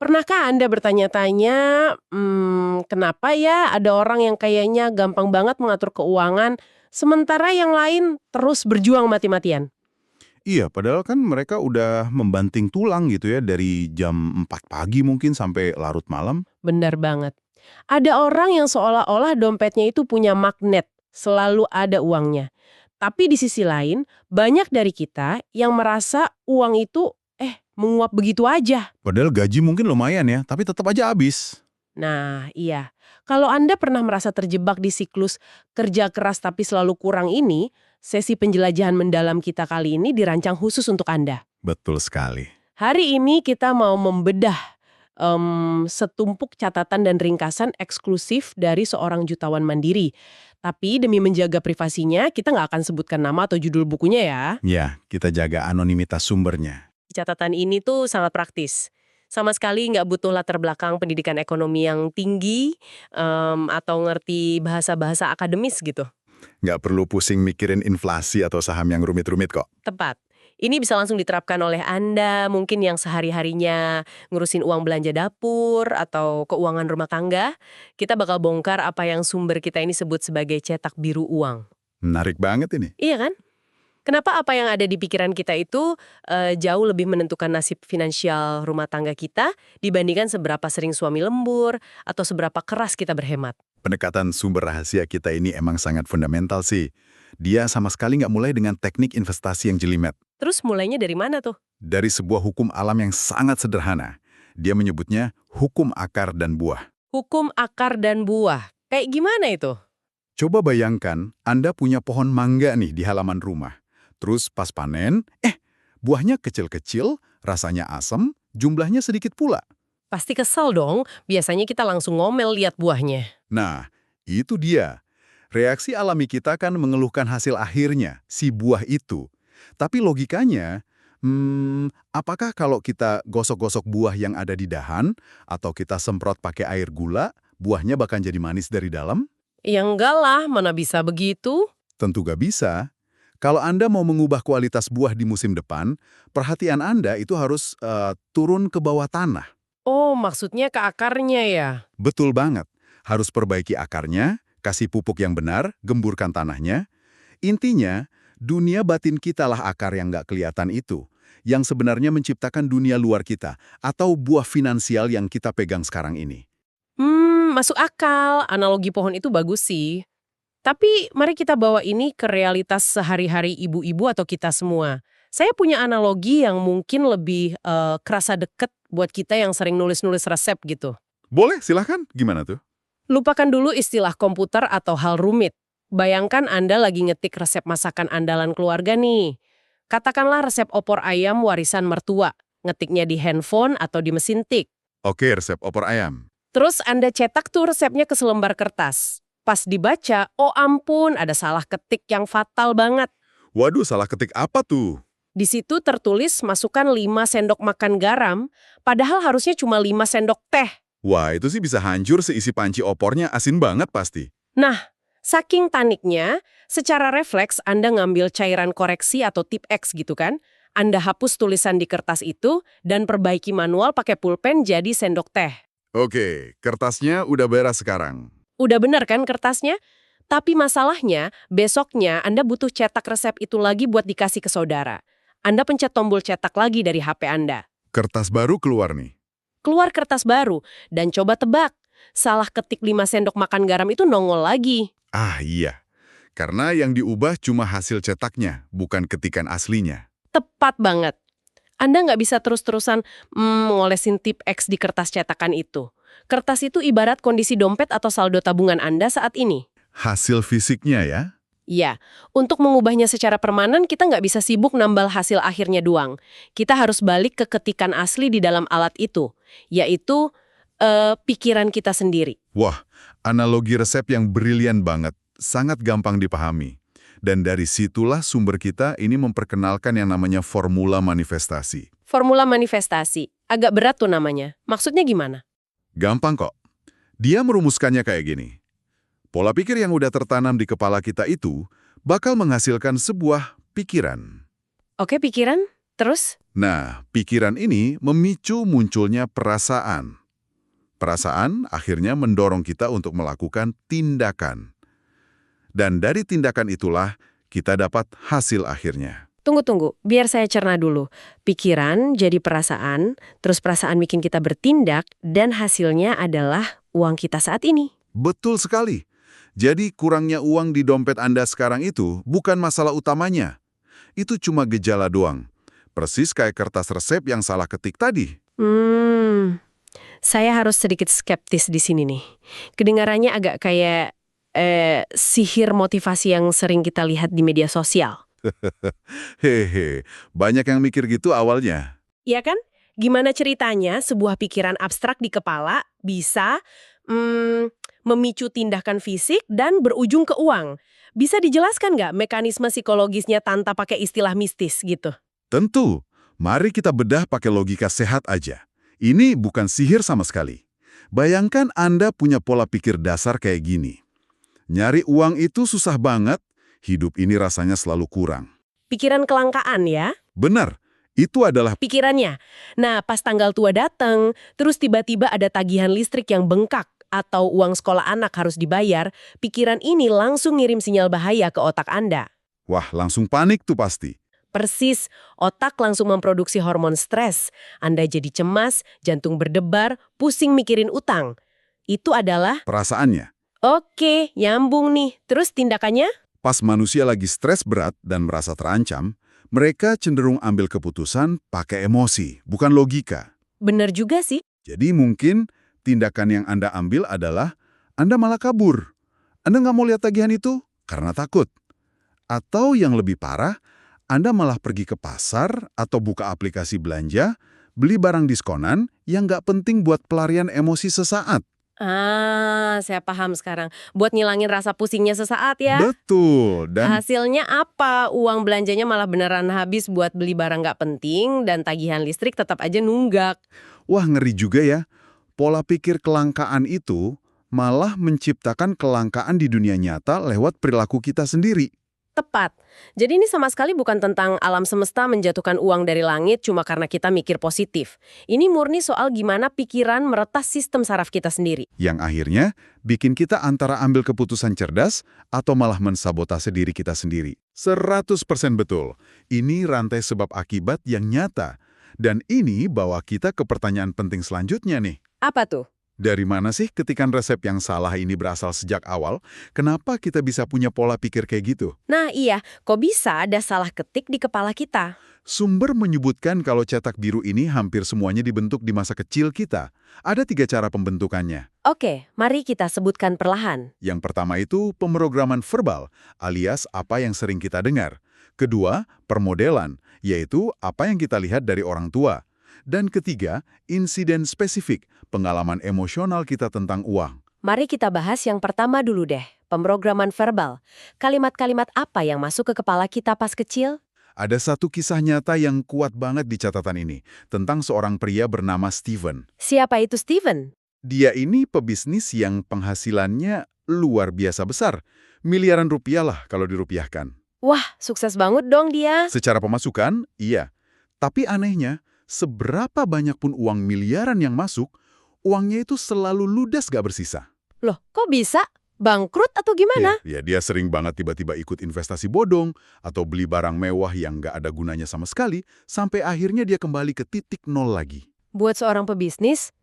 Pernahkah Anda bertanya-tanya, kenapa ya ada orang yang kayaknya gampang banget mengatur keuangan, sementara yang lain terus berjuang mati-matian? Iya, padahal kan mereka udah membanting tulang gitu ya dari jam 4 pagi mungkin sampai larut malam. Benar banget. Ada orang yang seolah-olah dompetnya itu punya magnet, selalu ada uangnya. Tapi di sisi lain, banyak dari kita yang merasa uang itu, menguap begitu aja. Padahal gaji mungkin lumayan ya, tapi tetap aja habis. Nah, iya. Kalau Anda pernah merasa terjebak di siklus kerja keras tapi selalu kurang ini, sesi penjelajahan mendalam kita kali ini dirancang khusus untuk Anda. Betul sekali. Hari ini kita mau membedah setumpuk catatan dan ringkasan eksklusif dari seorang jutawan mandiri. Tapi demi menjaga privasinya, kita nggak akan sebutkan nama atau judul bukunya ya. Ya, kita jaga anonimitas sumbernya. Catatan ini tuh sangat praktis. Sama sekali nggak butuh latar belakang pendidikan ekonomi yang tinggi, atau ngerti bahasa-bahasa akademis gitu. Nggak perlu pusing mikirin inflasi atau saham yang rumit-rumit kok. Tepat. Ini bisa langsung diterapkan oleh Anda, mungkin yang sehari-harinya ngurusin uang belanja dapur atau keuangan rumah tangga. Kita bakal bongkar apa yang sumber kita ini sebut sebagai cetak biru uang. Menarik banget ini. Iya kan? Kenapa apa yang ada di pikiran kita itu jauh lebih menentukan nasib finansial rumah tangga kita dibandingkan seberapa sering suami lembur atau seberapa keras kita berhemat. Pendekatan sumber rahasia kita ini emang sangat fundamental sih. Dia sama sekali nggak mulai dengan teknik investasi yang jelimet. Terus mulainya dari mana tuh? Dari sebuah hukum alam yang sangat sederhana. Dia menyebutnya hukum akar dan buah. Hukum akar dan buah. Kayak gimana itu? Coba bayangkan, Anda punya pohon mangga nih di halaman rumah. Terus pas panen, buahnya kecil-kecil, rasanya asam, jumlahnya sedikit pula. Pasti kesel dong, biasanya kita langsung ngomel lihat buahnya. Nah, itu dia. Reaksi alami kita kan mengeluhkan hasil akhirnya, si buah itu. Tapi logikanya, apakah kalau kita gosok-gosok buah yang ada di dahan, atau kita semprot pakai air gula, buahnya bakal jadi manis dari dalam? Ya enggak lah, mana bisa begitu? Tentu gak bisa. Kalau Anda mau mengubah kualitas buah di musim depan, perhatian Anda itu harus turun ke bawah tanah. Oh, maksudnya ke akarnya ya? Betul banget. Harus perbaiki akarnya, kasih pupuk yang benar, gemburkan tanahnya. Intinya, dunia batin kita lah akar yang nggak kelihatan itu, yang sebenarnya menciptakan dunia luar kita, atau buah finansial yang kita pegang sekarang ini. Masuk akal. Analogi pohon itu bagus sih. Tapi mari kita bawa ini ke realitas sehari-hari ibu-ibu atau kita semua. Saya punya analogi yang mungkin lebih kerasa deket buat kita yang sering nulis-nulis resep gitu. Boleh, silahkan. Gimana tuh? Lupakan dulu istilah komputer atau hal rumit. Bayangkan Anda lagi ngetik resep masakan andalan keluarga nih. Katakanlah resep opor ayam warisan mertua. Ngetiknya di handphone atau di mesin tik. Oke, resep opor ayam. Terus Anda cetak tuh resepnya ke selembar kertas. Pas dibaca, oh ampun, ada salah ketik yang fatal banget. Waduh, salah ketik apa tuh? Di situ tertulis masukkan 5 sendok makan garam, padahal harusnya cuma 5 sendok teh. Wah, itu sih bisa hancur seisi panci opornya asin banget pasti. Nah, saking paniknya, secara refleks Anda ngambil cairan koreksi atau tip X gitu kan. Anda hapus tulisan di kertas itu dan perbaiki manual pakai pulpen jadi sendok teh. Oke, kertasnya udah beres sekarang. Udah bener kan kertasnya? Tapi masalahnya, besoknya Anda butuh cetak resep itu lagi buat dikasih ke saudara. Anda pencet tombol cetak lagi dari HP Anda. Kertas baru keluar nih. Keluar kertas baru, dan coba tebak. Salah ketik 5 sendok makan garam itu nongol lagi. Ah iya, karena yang diubah cuma hasil cetaknya, bukan ketikan aslinya. Tepat banget. Anda nggak bisa terus-terusan ngolesin tip X di kertas cetakan itu. Kertas itu ibarat kondisi dompet atau saldo tabungan Anda saat ini. Hasil fisiknya ya? Iya, untuk mengubahnya secara permanen kita nggak bisa sibuk nambal hasil akhirnya doang. Kita harus balik ke ketikan asli di dalam alat itu, yaitu pikiran kita sendiri. Wah, analogi resep yang brilian banget, sangat gampang dipahami. Dan dari situlah sumber kita ini memperkenalkan yang namanya formula manifestasi. Formula manifestasi, agak berat tuh namanya. Maksudnya gimana? Gampang kok. Dia merumuskannya kayak gini. Pola pikir yang udah tertanam di kepala kita itu bakal menghasilkan sebuah pikiran. Oke, pikiran? Terus? Nah, pikiran ini memicu munculnya perasaan. Perasaan akhirnya mendorong kita untuk melakukan tindakan. Dan dari tindakan itulah kita dapat hasil akhirnya. Tunggu, biar saya cerna dulu. Pikiran jadi perasaan, terus perasaan bikin kita bertindak, dan hasilnya adalah uang kita saat ini. Betul sekali. Jadi kurangnya uang di dompet Anda sekarang itu bukan masalah utamanya. Itu cuma gejala doang. Persis kayak kertas resep yang salah ketik tadi. Saya harus sedikit skeptis di sini nih. Kedengarannya agak kayak sihir motivasi yang sering kita lihat di media sosial. Hehe, banyak yang mikir gitu awalnya. Iya kan? Gimana ceritanya sebuah pikiran abstrak di kepala bisa memicu tindakan fisik dan berujung ke uang? Bisa dijelaskan nggak mekanisme psikologisnya tanpa pakai istilah mistis gitu? Tentu, mari kita bedah pakai logika sehat aja. Ini bukan sihir sama sekali. Bayangkan Anda punya pola pikir dasar kayak gini. Nyari uang itu susah banget, hidup ini rasanya selalu kurang. Pikiran kelangkaan ya? Benar, itu adalah Pikirannya. Nah, pas tanggal tua datang, terus tiba-tiba ada tagihan listrik yang bengkak atau uang sekolah anak harus dibayar, pikiran ini langsung ngirim sinyal bahaya ke otak Anda. wah, langsung panik tuh pasti. Persis, otak langsung memproduksi hormon stres. Anda jadi cemas, jantung berdebar, pusing mikirin utang. Itu adalah, Perasaannya, oke, nyambung nih. Terus tindakannya? pas manusia lagi stres berat dan merasa terancam, mereka cenderung ambil keputusan pakai emosi, bukan logika. Bener juga sih. Jadi mungkin tindakan yang Anda ambil adalah Anda malah kabur. Anda nggak mau lihat tagihan itu karena takut. Atau yang lebih parah, Anda malah pergi ke pasar atau buka aplikasi belanja, beli barang diskonan yang nggak penting buat pelarian emosi sesaat. Saya paham sekarang. Buat ngilangin rasa pusingnya sesaat ya. Betul, dan Hasilnya apa? Uang belanjanya malah beneran habis buat beli barang nggak penting dan tagihan listrik tetap aja nunggak. wah ngeri juga ya. Pola pikir kelangkaan itu malah menciptakan kelangkaan di dunia nyata lewat perilaku kita sendiri. Tepat. Jadi ini sama sekali bukan tentang alam semesta menjatuhkan uang dari langit cuma karena kita mikir positif. Ini murni soal gimana pikiran meretas sistem saraf kita sendiri. Yang akhirnya bikin kita antara ambil keputusan cerdas atau malah mensabotase diri kita sendiri. 100% betul. Ini rantai sebab akibat yang nyata. Dan ini bawa kita ke pertanyaan penting selanjutnya nih. Apa tuh? Dari mana sih ketikan resep yang salah ini berasal sejak awal? Kenapa kita bisa punya pola pikir kayak gitu? Nah iya, kok bisa ada salah ketik di kepala kita? Sumber menyebutkan kalau cetak biru ini hampir semuanya dibentuk di masa kecil kita. Ada 3 cara pembentukannya. Oke, mari kita sebutkan perlahan. Yang pertama itu pemrograman verbal, alias apa yang sering kita dengar. Kedua, permodelan, yaitu apa yang kita lihat dari orang tua. Dan ketiga, insiden spesifik, pengalaman emosional kita tentang uang. Mari kita bahas yang pertama dulu deh, pemrograman verbal. Kalimat-kalimat apa yang masuk ke kepala kita pas kecil? Ada satu kisah nyata yang kuat banget di catatan ini, tentang seorang pria bernama Steven. Siapa itu Steven? Dia ini pebisnis yang penghasilannya luar biasa besar. Miliaran rupiah lah kalau dirupiahkan. Wah, sukses banget dong dia. Secara pemasukan, iya. Tapi anehnya, seberapa banyak pun uang miliaran yang masuk, uangnya itu selalu ludas gak bersisa. Loh, kok bisa? Bangkrut atau gimana? Ya, dia sering banget tiba-tiba ikut investasi bodong atau beli barang mewah yang gak ada gunanya sama sekali, sampai akhirnya dia kembali ke titik nol lagi. Buat seorang pebisnis,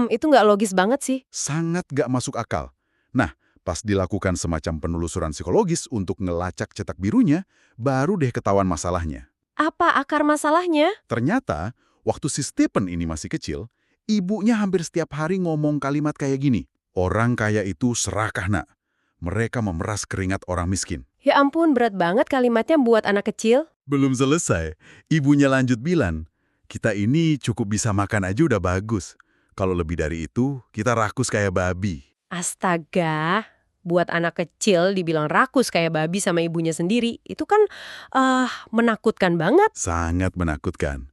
itu nggak logis banget sih. Sangat gak masuk akal. Nah, pas dilakukan semacam penelusuran psikologis untuk ngelacak cetak birunya, baru deh ketahuan masalahnya. Apa akar masalahnya? Ternyata, waktu si Stephen ini masih kecil, ibunya hampir setiap hari ngomong kalimat kayak gini, "Orang kaya itu serakah, nak. Mereka memeras keringat orang miskin." Ya ampun, berat banget kalimatnya buat anak kecil. Belum selesai, ibunya lanjut bilang, "Kita ini cukup bisa makan aja udah bagus. Kalau lebih dari itu, kita rakus kayak babi." Astaga, buat anak kecil dibilang rakus kayak babi sama ibunya sendiri, itu kan menakutkan banget. Sangat menakutkan.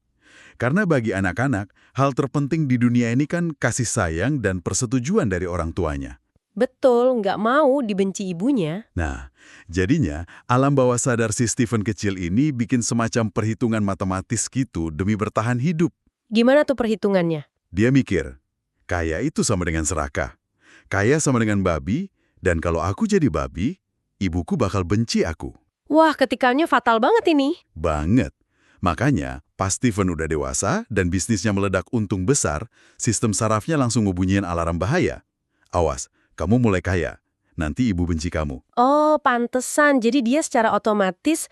Karena bagi anak-anak, hal terpenting di dunia ini kan kasih sayang dan persetujuan dari orang tuanya. Betul, nggak mau dibenci ibunya. Nah, jadinya alam bawah sadar si Stephen kecil ini bikin semacam perhitungan matematis gitu demi bertahan hidup. Gimana tuh perhitungannya? Dia mikir, kaya itu sama dengan serakah. Kaya sama dengan babi, dan kalau aku jadi babi, ibuku bakal benci aku. Wah, ketikannya fatal banget ini. Banget. Makanya, pas Stephen udah dewasa dan bisnisnya meledak untung besar, sistem sarafnya langsung ngebunyiin alarm bahaya. Awas, kamu mulai kaya. Nanti ibu benci kamu. Oh, pantesan. Jadi dia secara otomatis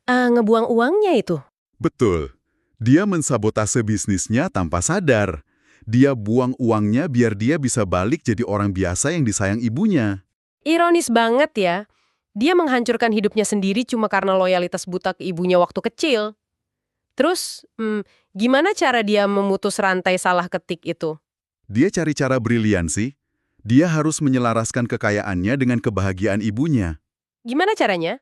ngebuang uangnya itu. Betul. Dia mensabotase bisnisnya tanpa sadar. Dia buang uangnya biar dia bisa balik jadi orang biasa yang disayang ibunya. Ironis banget ya. Dia menghancurkan hidupnya sendiri cuma karena loyalitas buta ke ibunya waktu kecil. Terus, gimana cara dia memutus rantai salah ketik itu? Dia cari cara brilian sih. Dia harus menyelaraskan kekayaannya dengan kebahagiaan ibunya. Gimana caranya?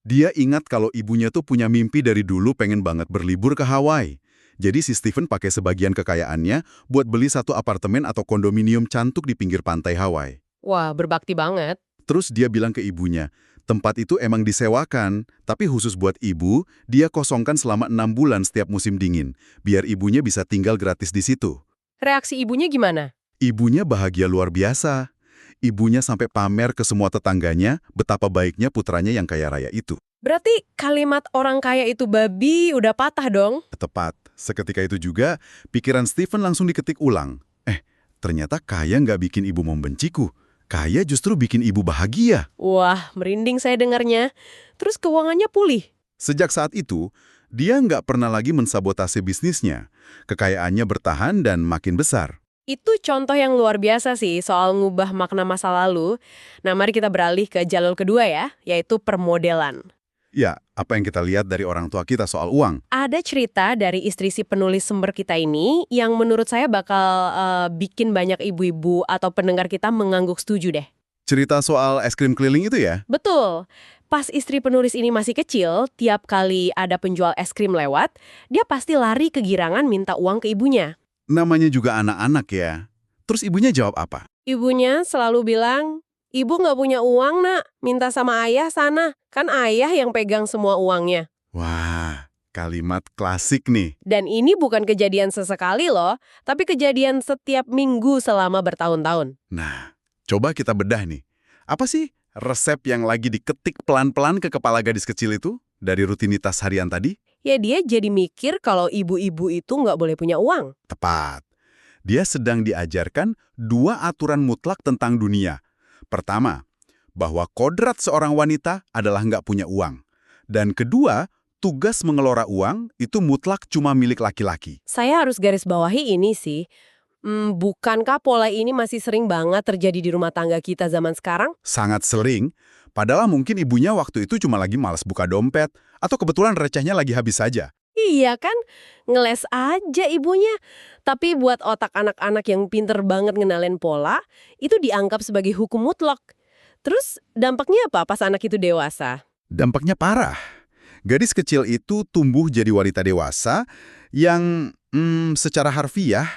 Dia ingat kalau ibunya tuh punya mimpi dari dulu pengen banget berlibur ke Hawaii. Jadi si Stephen pakai sebagian kekayaannya buat beli satu apartemen atau kondominium cantik di pinggir pantai Hawaii. Wah, berbakti banget. Terus dia bilang ke ibunya, tempat itu emang disewakan, tapi khusus buat ibu, dia kosongkan selama 6 bulan setiap musim dingin, biar ibunya bisa tinggal gratis di situ. Reaksi ibunya gimana? Ibunya bahagia luar biasa. Ibunya sampai pamer ke semua tetangganya betapa baiknya putranya yang kaya raya itu. Berarti kalimat orang kaya itu babi udah patah dong? Tepat. Seketika itu juga, pikiran Stephen langsung diketik ulang. Ternyata kaya nggak bikin ibu membenciku. Kaya justru bikin ibu bahagia. Wah, merinding saya dengarnya. Terus keuangannya pulih. Sejak saat itu, dia nggak pernah lagi mensabotase bisnisnya. Kekayaannya bertahan dan makin besar. Itu contoh yang luar biasa sih soal ngubah makna masa lalu. Nah, mari kita beralih ke jalur kedua ya, yaitu permodelan. Ya, apa yang kita lihat dari orang tua kita soal uang? Ada cerita dari istri si penulis sumber kita ini yang menurut saya bakal bikin banyak ibu-ibu atau pendengar kita mengangguk setuju deh. Cerita soal es krim keliling itu ya? Betul. Pas istri penulis ini masih kecil, tiap kali ada penjual es krim lewat, dia pasti lari kegirangan minta uang ke ibunya. Namanya juga anak-anak ya. Terus ibunya jawab apa? Ibunya selalu bilang, "Ibu nggak punya uang, nak. Minta sama ayah sana. Kan ayah yang pegang semua uangnya." Wah, kalimat klasik nih. Dan ini bukan kejadian sesekali loh, tapi kejadian setiap minggu selama bertahun-tahun. Nah, coba kita bedah nih. Apa sih resep yang lagi diketik pelan-pelan ke kepala gadis kecil itu dari rutinitas harian tadi? Ya dia jadi mikir kalau ibu-ibu itu nggak boleh punya uang. Tepat. Dia sedang diajarkan 2 aturan mutlak tentang dunia. Pertama, bahwa kodrat seorang wanita adalah nggak punya uang. Dan kedua, tugas mengelola uang itu mutlak cuma milik laki-laki. Saya harus garis bawahi ini sih. Bukankah pola ini masih sering banget terjadi di rumah tangga kita zaman sekarang? Sangat sering, padahal mungkin ibunya waktu itu cuma lagi malas buka dompet, atau kebetulan recehnya lagi habis saja. Iya kan? Ngeles aja ibunya. Tapi buat otak anak-anak yang pinter banget ngenalin pola, itu dianggap sebagai hukum mutlak. Terus dampaknya apa pas anak itu dewasa? Dampaknya parah. Gadis kecil itu tumbuh jadi wanita dewasa yang secara harfiah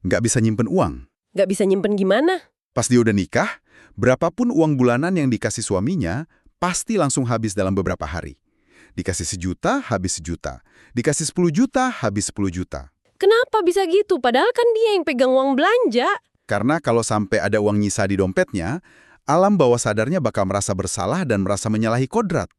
nggak bisa nyimpen uang. Nggak bisa nyimpen gimana? Pas dia udah nikah, berapapun uang bulanan yang dikasih suaminya, pasti langsung habis dalam beberapa hari. Dikasih 1 juta, habis 1 juta. Dikasih 10 juta, habis 10 juta. Kenapa bisa gitu? Padahal kan dia yang pegang uang belanja. Karena kalau sampai ada uang nyisa di dompetnya, alam bawah sadarnya bakal merasa bersalah dan merasa menyalahi kodrat.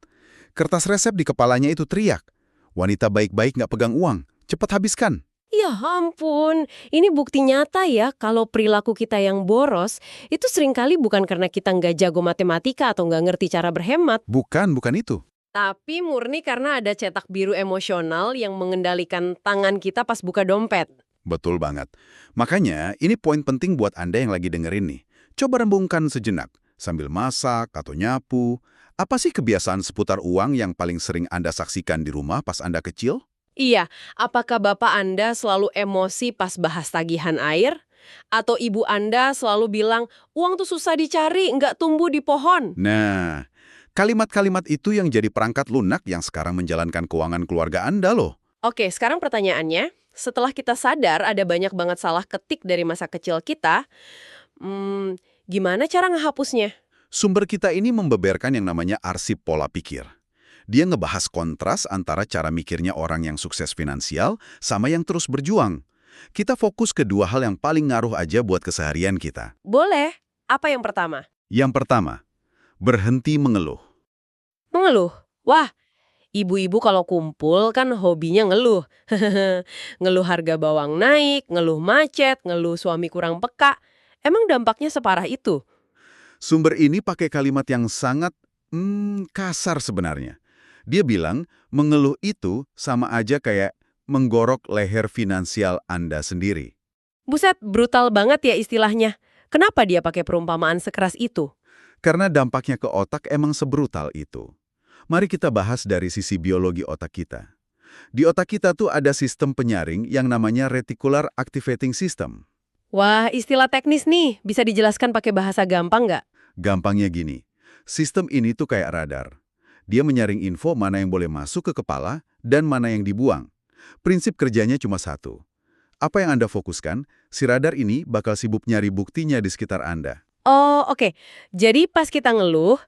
Kertas resep di kepalanya itu teriak, wanita baik-baik nggak pegang uang, cepat habiskan. Ya ampun, ini bukti nyata ya kalau perilaku kita yang boros itu seringkali bukan karena kita nggak jago matematika atau nggak ngerti cara berhemat. Bukan itu. Tapi murni karena ada cetak biru emosional yang mengendalikan tangan kita pas buka dompet. Betul banget. Makanya, ini poin penting buat Anda yang lagi dengerin nih. Coba rembungkan sejenak, sambil masak atau nyapu. Apa sih kebiasaan seputar uang yang paling sering Anda saksikan di rumah pas Anda kecil? Iya, apakah bapak Anda selalu emosi pas bahas tagihan air? Atau ibu Anda selalu bilang, uang tuh susah dicari, nggak tumbuh di pohon? Nah, kalimat-kalimat itu yang jadi perangkat lunak yang sekarang menjalankan keuangan keluarga Anda loh. Oke, sekarang pertanyaannya, setelah kita sadar ada banyak banget salah ketik dari masa kecil kita, Gimana cara ngehapusnya? Sumber kita ini membeberkan yang namanya arsip pola pikir. Dia ngebahas kontras antara cara mikirnya orang yang sukses finansial sama yang terus berjuang. Kita fokus ke dua hal yang paling ngaruh aja buat keseharian kita. Boleh. Apa yang pertama? Yang pertama, berhenti mengeluh. Mengeluh. Wah, ibu-ibu kalau kumpul kan hobinya ngeluh. Ngeluh harga bawang naik, ngeluh macet, ngeluh suami kurang peka. Emang dampaknya separah itu? Sumber ini pakai kalimat yang sangat kasar sebenarnya. Dia bilang, mengeluh itu sama aja kayak menggorok leher finansial Anda sendiri. Buset, brutal banget ya istilahnya. Kenapa dia pakai perumpamaan sekeras itu? Karena dampaknya ke otak emang sebrutal itu. Mari kita bahas dari sisi biologi otak kita. Di otak kita tuh ada sistem penyaring yang namanya reticular activating system. Wah, istilah teknis nih. Bisa dijelaskan pakai bahasa gampang nggak? Gampangnya gini, sistem ini tuh kayak radar. Dia menyaring info mana yang boleh masuk ke kepala dan mana yang dibuang. Prinsip kerjanya cuma satu. Apa yang Anda fokuskan, si radar ini bakal sibuk nyari buktinya di sekitar Anda. Oh, oke. Jadi pas kita ngeluh,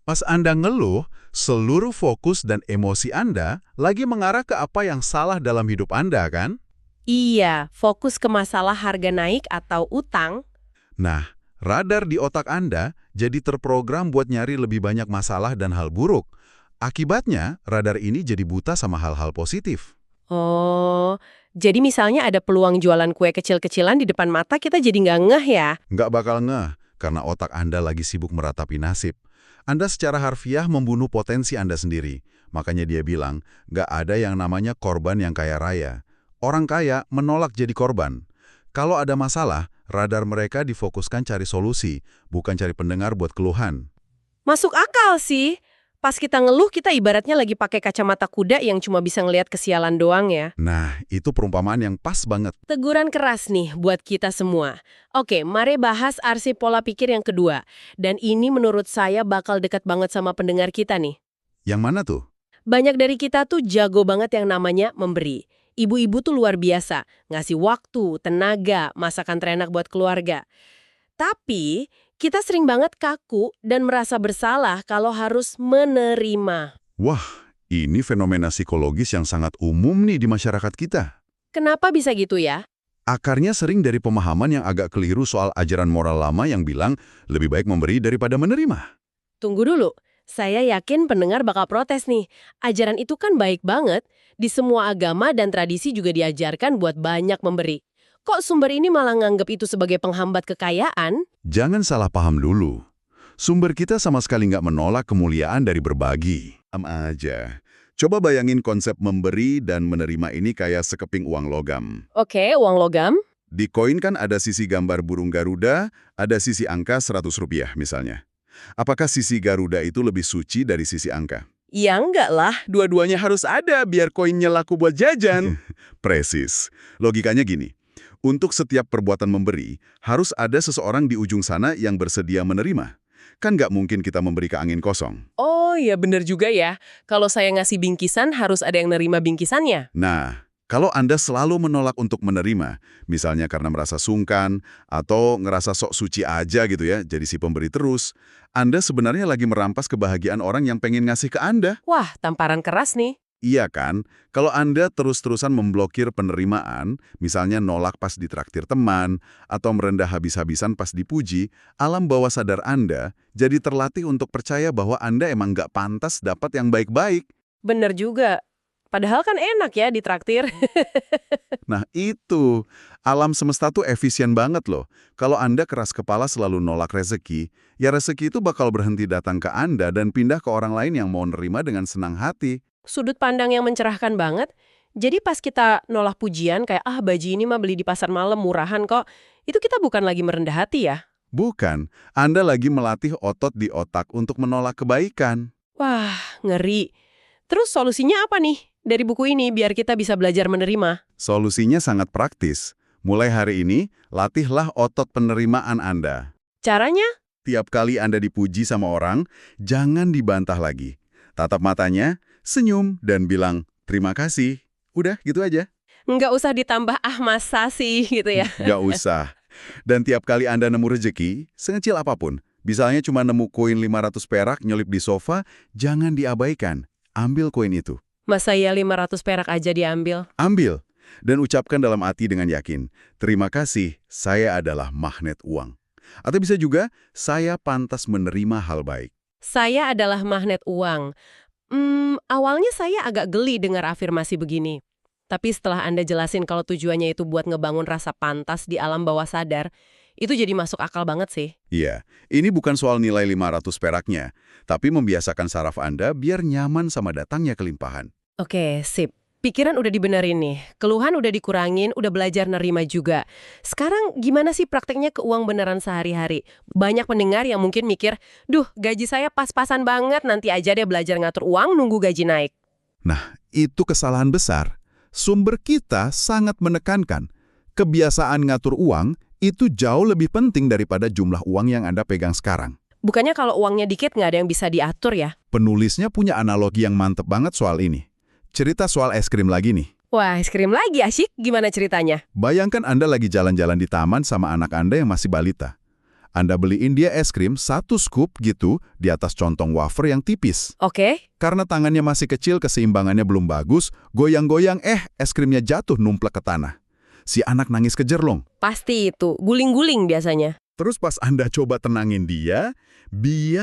Pas Anda ngeluh, seluruh fokus dan emosi Anda lagi mengarah ke apa yang salah dalam hidup Anda, kan? iya, fokus ke masalah harga naik atau utang. Nah, radar di otak Anda jadi terprogram buat nyari lebih banyak masalah dan hal buruk. Akibatnya, radar ini jadi buta sama hal-hal positif. Oh, jadi misalnya ada peluang jualan kue kecil-kecilan di depan mata, kita jadi nggak ngeh ya? Nggak bakal ngeh, karena otak Anda lagi sibuk meratapi nasib. Anda secara harfiah membunuh potensi Anda sendiri. Makanya dia bilang, nggak ada yang namanya korban yang kaya raya. Orang kaya menolak jadi korban. Kalau ada masalah, radar mereka difokuskan cari solusi, bukan cari pendengar buat keluhan. Masuk akal sih. Pas kita ngeluh, kita ibaratnya lagi pakai kacamata kuda yang cuma bisa ngelihat kesialan doang ya. Nah, itu perumpamaan yang pas banget. Teguran keras nih buat kita semua. Oke, mari bahas arsip pola pikir yang kedua. Dan ini menurut saya bakal dekat banget sama pendengar kita nih. Yang mana tuh? Banyak dari kita tuh jago banget yang namanya memberi. Ibu-ibu tuh luar biasa, ngasih waktu, tenaga, masakan terenak buat keluarga. Tapi, kita sering banget kaku dan merasa bersalah kalau harus menerima. Wah, ini fenomena psikologis yang sangat umum nih di masyarakat kita. Kenapa bisa gitu ya? Akarnya sering dari pemahaman yang agak keliru soal ajaran moral lama yang bilang lebih baik memberi daripada menerima. Tunggu dulu, saya yakin pendengar bakal protes nih. Ajaran itu kan baik banget, di semua agama dan tradisi juga diajarkan buat banyak memberi. Kok sumber ini malah nganggap itu sebagai penghambat kekayaan? Jangan salah paham dulu. Sumber kita sama sekali nggak menolak kemuliaan dari berbagi. Aja. Coba bayangin konsep memberi dan menerima ini kayak sekeping uang logam. Oke, uang logam? Di koin kan ada sisi gambar burung Garuda, ada sisi angka Rp100 misalnya. Apakah sisi Garuda itu lebih suci dari sisi angka? Ya enggak lah. Dua-duanya harus ada biar koinnya laku buat jajan. Presis. Logikanya gini. Untuk setiap perbuatan memberi, harus ada seseorang di ujung sana yang bersedia menerima. Kan nggak mungkin kita memberi ke angin kosong. Oh iya bener juga ya. Kalau saya ngasih bingkisan harus ada yang nerima bingkisannya. Nah, kalau Anda selalu menolak untuk menerima, misalnya karena merasa sungkan atau ngerasa sok suci aja gitu ya, jadi si pemberi terus, Anda sebenarnya lagi merampas kebahagiaan orang yang pengen ngasih ke Anda. Wah, tamparan keras nih. Iya kan? Kalau Anda terus-terusan memblokir penerimaan, misalnya nolak pas ditraktir teman, atau merendah habis-habisan pas dipuji, alam bawah sadar Anda jadi terlatih untuk percaya bahwa Anda emang nggak pantas dapat yang baik-baik. Bener juga. Padahal kan enak ya ditraktir. Nah itu, alam semesta tuh efisien banget loh. Kalau Anda keras kepala selalu nolak rezeki, ya rezeki itu bakal berhenti datang ke Anda dan pindah ke orang lain yang mau nerima dengan senang hati. Sudut pandang yang mencerahkan banget. Jadi pas kita nolak pujian kayak, baju ini mah beli di pasar malam murahan kok. Itu kita bukan lagi merendah hati ya. Bukan, Anda lagi melatih otot di otak untuk menolak kebaikan. Wah, ngeri. Terus solusinya apa nih dari buku ini biar kita bisa belajar menerima? Solusinya sangat praktis. Mulai hari ini, latihlah otot penerimaan Anda. Caranya? Tiap kali Anda dipuji sama orang, jangan dibantah lagi. Tatap matanya, senyum, dan bilang, terima kasih. Udah, gitu aja. Nggak usah ditambah masa sih gitu ya. Nggak usah. Dan tiap kali Anda nemu rejeki, sekecil apapun, misalnya cuma nemu koin 500 perak nyelip di sofa, jangan diabaikan. Ambil koin itu. Masa ya 500 perak aja diambil? Ambil. Dan ucapkan dalam hati dengan yakin, terima kasih, saya adalah magnet uang. Atau bisa juga, saya pantas menerima hal baik. Saya adalah magnet uang. Awalnya saya agak geli dengar afirmasi begini. Tapi setelah Anda jelasin kalau tujuannya itu buat ngebangun rasa pantas di alam bawah sadar, itu jadi masuk akal banget sih. Iya, ini bukan soal nilai 500 peraknya, tapi membiasakan saraf Anda biar nyaman sama datangnya kelimpahan. Oke, sip. Pikiran udah dibenerin nih, keluhan udah dikurangin, udah belajar nerima juga. Sekarang gimana sih prakteknya ke uang beneran sehari-hari? Banyak pendengar yang mungkin mikir, duh gaji saya pas-pasan banget, nanti aja deh belajar ngatur uang nunggu gaji naik. Nah, itu kesalahan besar. Sumber kita sangat menekankan, kebiasaan ngatur uang itu jauh lebih penting daripada jumlah uang yang Anda pegang sekarang. Bukannya kalau uangnya dikit nggak ada yang bisa diatur ya? Penulisnya punya analogi yang mantep banget soal ini. Cerita soal es krim lagi nih. Wah, es krim lagi asyik, gimana ceritanya? Bayangkan Anda lagi jalan-jalan di taman sama anak Anda yang masih balita. Anda beliin dia es krim 1 scoop gitu di atas contong wafer yang tipis. Oke. Karena tangannya masih kecil, keseimbangannya belum bagus, goyang-goyang es krimnya jatuh numplek ke tanah. Si anak nangis kejerlong. Pasti itu, guling-guling biasanya. Terus pas Anda coba tenangin dia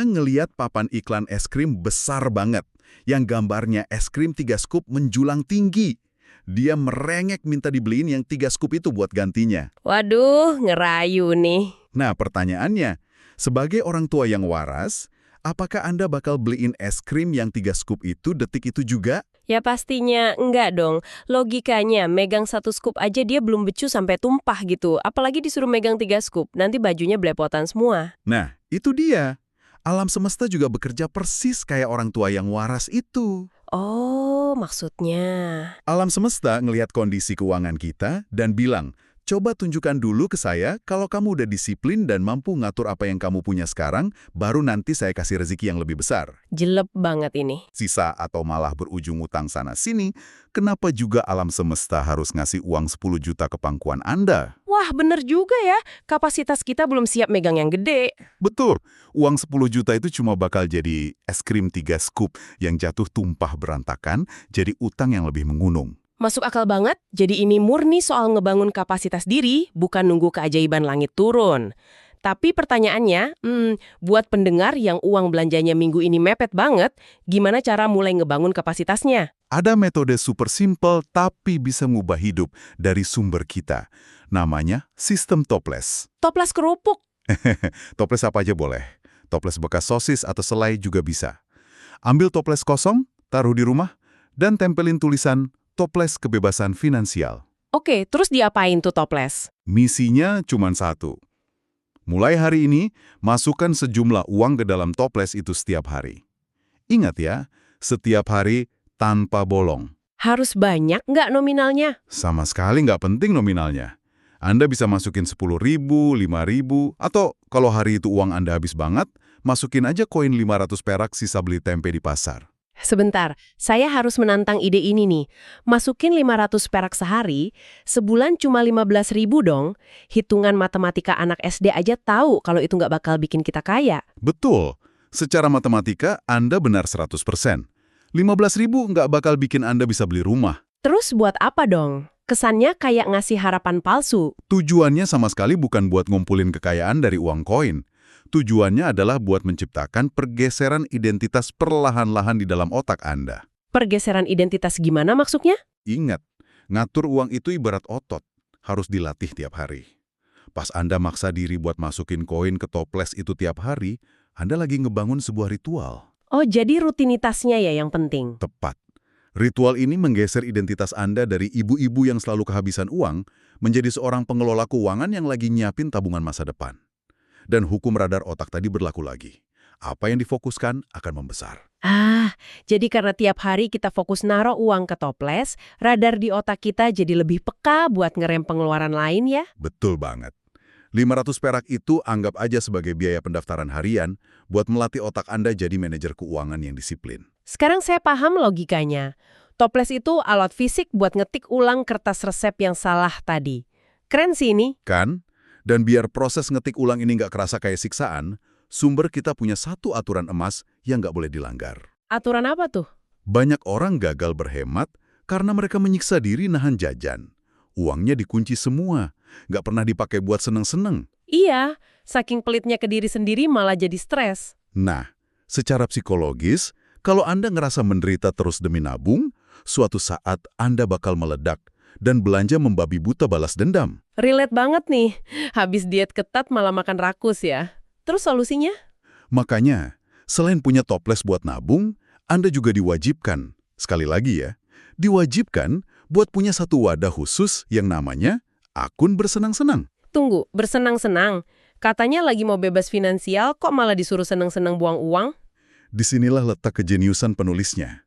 ngeliat papan iklan es krim besar banget, yang gambarnya es krim 3 scoop menjulang tinggi. Dia merengek minta dibeliin yang 3 scoop itu buat gantinya. Waduh, ngerayu nih. Nah, pertanyaannya, sebagai orang tua yang waras, apakah Anda bakal beliin es krim yang 3 scoop itu detik itu juga? Ya pastinya enggak dong. Logikanya, megang 1 scoop aja dia belum becus sampai tumpah gitu. Apalagi disuruh megang 3 scoop, nanti bajunya belepotan semua. Nah, itu dia. Alam semesta juga bekerja persis kayak orang tua yang waras itu. Oh, maksudnya. Alam semesta ngelihat kondisi keuangan kita dan bilang, coba tunjukkan dulu ke saya kalau kamu udah disiplin dan mampu ngatur apa yang kamu punya sekarang, baru nanti saya kasih rezeki yang lebih besar. Jelek banget ini. Sisa atau malah berujung utang sana-sini, kenapa juga alam semesta harus ngasih uang 10 juta ke pangkuan Anda? Wah, bener juga ya. Kapasitas kita belum siap megang yang gede. Betul, uang 10 juta itu cuma bakal jadi es krim 3 scoop yang jatuh tumpah berantakan, jadi utang yang lebih mengunung. Masuk akal banget, jadi ini murni soal ngebangun kapasitas diri, bukan nunggu keajaiban langit turun. Tapi pertanyaannya, buat pendengar yang uang belanjanya minggu ini mepet banget, gimana cara mulai ngebangun kapasitasnya? Ada metode super simple tapi bisa ngubah hidup dari sumber kita. Namanya sistem toples. Toples kerupuk. Toples apa aja boleh. Toples bekas sosis atau selai juga bisa. Ambil toples kosong, taruh di rumah, dan tempelin tulisan toples kebebasan finansial. Oke, terus diapain tuh toples? Misinya cuma satu. Mulai hari ini, masukkan sejumlah uang ke dalam toples itu setiap hari. Ingat ya, setiap hari tanpa bolong. Harus banyak nggak nominalnya? Sama sekali nggak penting nominalnya. Anda bisa masukin 10.000, 5.000, atau kalau hari itu uang Anda habis banget, masukin aja koin 500 perak sisa beli tempe di pasar. Sebentar, saya harus menantang ide ini nih. Masukin 500 perak sehari, sebulan cuma 15.000 dong. Hitungan matematika anak SD aja tahu kalau itu nggak bakal bikin kita kaya. Betul. Secara matematika, Anda benar 100%. 15.000 nggak bakal bikin Anda bisa beli rumah. Terus buat apa dong? Kesannya kayak ngasih harapan palsu. Tujuannya sama sekali bukan buat ngumpulin kekayaan dari uang koin. Tujuannya adalah buat menciptakan pergeseran identitas perlahan-lahan di dalam otak Anda. Pergeseran identitas gimana maksudnya? Ingat, ngatur uang itu ibarat otot, harus dilatih tiap hari. Pas Anda maksa diri buat masukin koin ke toples itu tiap hari, Anda lagi ngebangun sebuah ritual. Oh, jadi rutinitasnya ya yang penting. Tepat. Ritual ini menggeser identitas Anda dari ibu-ibu yang selalu kehabisan uang menjadi seorang pengelola keuangan yang lagi nyiapin tabungan masa depan. Dan hukum radar otak tadi berlaku lagi. Apa yang difokuskan akan membesar. Jadi karena tiap hari kita fokus naruh uang ke toples, radar di otak kita jadi lebih peka buat ngerem pengeluaran lain ya? Betul banget. 500 perak itu anggap aja sebagai biaya pendaftaran harian buat melatih otak Anda jadi manajer keuangan yang disiplin. Sekarang saya paham logikanya. Toples itu alat fisik buat ngetik ulang kertas resep yang salah tadi. Keren sih ini. Kan? Dan biar proses ngetik ulang ini nggak kerasa kayak siksaan, sumber kita punya satu aturan emas yang nggak boleh dilanggar. Aturan apa tuh? Banyak orang gagal berhemat karena mereka menyiksa diri nahan jajan. Uangnya dikunci semua, nggak pernah dipakai buat seneng-seneng. Iya, saking pelitnya ke diri sendiri malah jadi stres. Nah, secara psikologis, kalau Anda ngerasa menderita terus demi nabung, suatu saat Anda bakal meledak dan belanja membabi buta balas dendam. Relate banget nih, habis diet ketat malah makan rakus ya. Terus solusinya? Makanya, selain punya toples buat nabung, Anda juga diwajibkan, sekali lagi ya, diwajibkan buat punya satu wadah khusus yang namanya akun bersenang-senang. Tunggu, bersenang-senang. Katanya lagi mau bebas finansial, kok malah disuruh senang-senang buang uang? Disinilah letak kejeniusan penulisnya.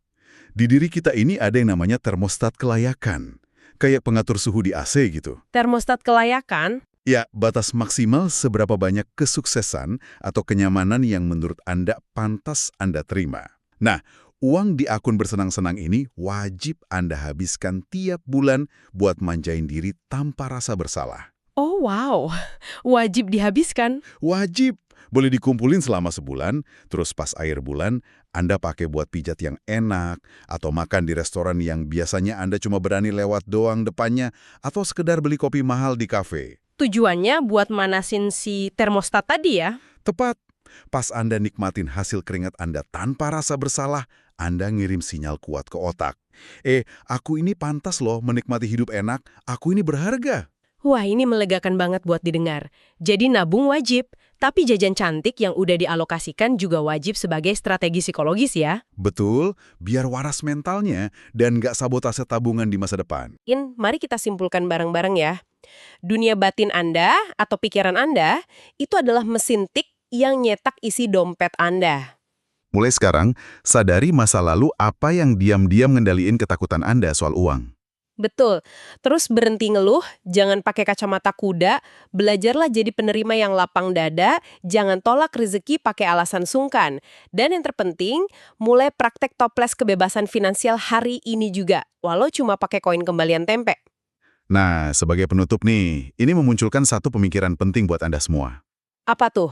Di diri kita ini ada yang namanya termostat kelayakan. Kayak pengatur suhu di AC gitu. Termostat kelayakan? Ya, batas maksimal seberapa banyak kesuksesan atau kenyamanan yang menurut Anda pantas Anda terima. Nah, uang di akun bersenang-senang ini wajib Anda habiskan tiap bulan buat manjain diri tanpa rasa bersalah. Oh wow, wajib dihabiskan. Wajib. Boleh dikumpulin selama sebulan, terus pas akhir bulan, Anda pakai buat pijat yang enak, atau makan di restoran yang biasanya Anda cuma berani lewat doang depannya, atau sekedar beli kopi mahal di kafe. Tujuannya buat manasin si termostat tadi ya? Tepat. Pas Anda nikmatin hasil keringat Anda tanpa rasa bersalah, Anda ngirim sinyal kuat ke otak. Aku ini pantas loh menikmati hidup enak, aku ini berharga. Wah, ini melegakan banget buat didengar. Jadi nabung wajib, tapi jajan cantik yang udah dialokasikan juga wajib sebagai strategi psikologis ya. Betul, biar waras mentalnya dan nggak sabotase tabungan di masa depan. Mari kita simpulkan bareng-bareng ya. Dunia batin Anda atau pikiran Anda itu adalah mesin tik yang nyetak isi dompet Anda. Mulai sekarang, sadari masa lalu apa yang diam-diam ngendaliin ketakutan Anda soal uang. Betul. Terus berhenti ngeluh, jangan pakai kacamata kuda, belajarlah jadi penerima yang lapang dada, jangan tolak rezeki pakai alasan sungkan. Dan yang terpenting, mulai praktek toples kebebasan finansial hari ini juga, walau cuma pakai koin kembalian tempe. Nah, sebagai penutup nih, ini memunculkan satu pemikiran penting buat Anda semua. Apa tuh?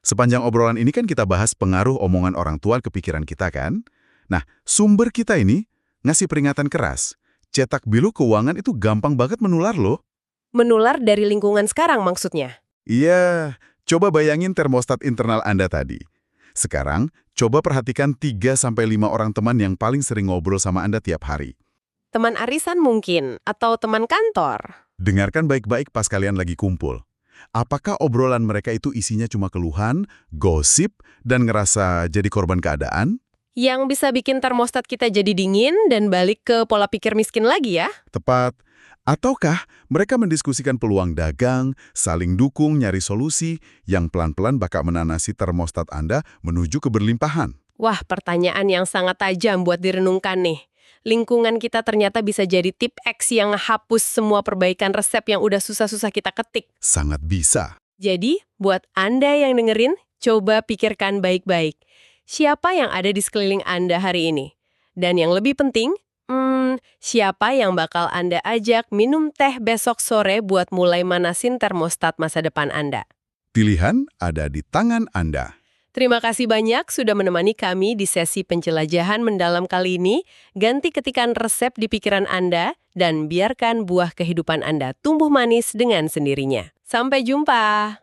Sepanjang obrolan ini kan kita bahas pengaruh omongan orang tua ke pikiran kita kan? Nah, sumber kita ini ngasih peringatan keras. Cetak bilu keuangan itu gampang banget menular loh. Menular dari lingkungan sekarang maksudnya? Iya, coba bayangin termostat internal Anda tadi. Sekarang, coba perhatikan 3-5 orang teman yang paling sering ngobrol sama Anda tiap hari. Teman arisan mungkin, atau teman kantor. Dengarkan baik-baik pas kalian lagi kumpul. Apakah obrolan mereka itu isinya cuma keluhan, gosip, dan ngerasa jadi korban keadaan? Yang bisa bikin termostat kita jadi dingin dan balik ke pola pikir miskin lagi ya? Tepat. Ataukah mereka mendiskusikan peluang dagang, saling dukung, nyari solusi, yang pelan-pelan bakal menanasi termostat Anda menuju keberlimpahan? Wah, pertanyaan yang sangat tajam buat direnungkan nih. Lingkungan kita ternyata bisa jadi tip X yang hapus semua perbaikan resep yang udah susah-susah kita ketik. Sangat bisa. Jadi, buat Anda yang dengerin, coba pikirkan baik-baik. Siapa yang ada di sekeliling Anda hari ini? Dan yang lebih penting, siapa yang bakal Anda ajak minum teh besok sore buat mulai manasin termostat masa depan Anda? Pilihan ada di tangan Anda. Terima kasih banyak sudah menemani kami di sesi penjelajahan mendalam kali ini. Ganti ketikan resep di pikiran Anda dan biarkan buah kehidupan Anda tumbuh manis dengan sendirinya. Sampai jumpa!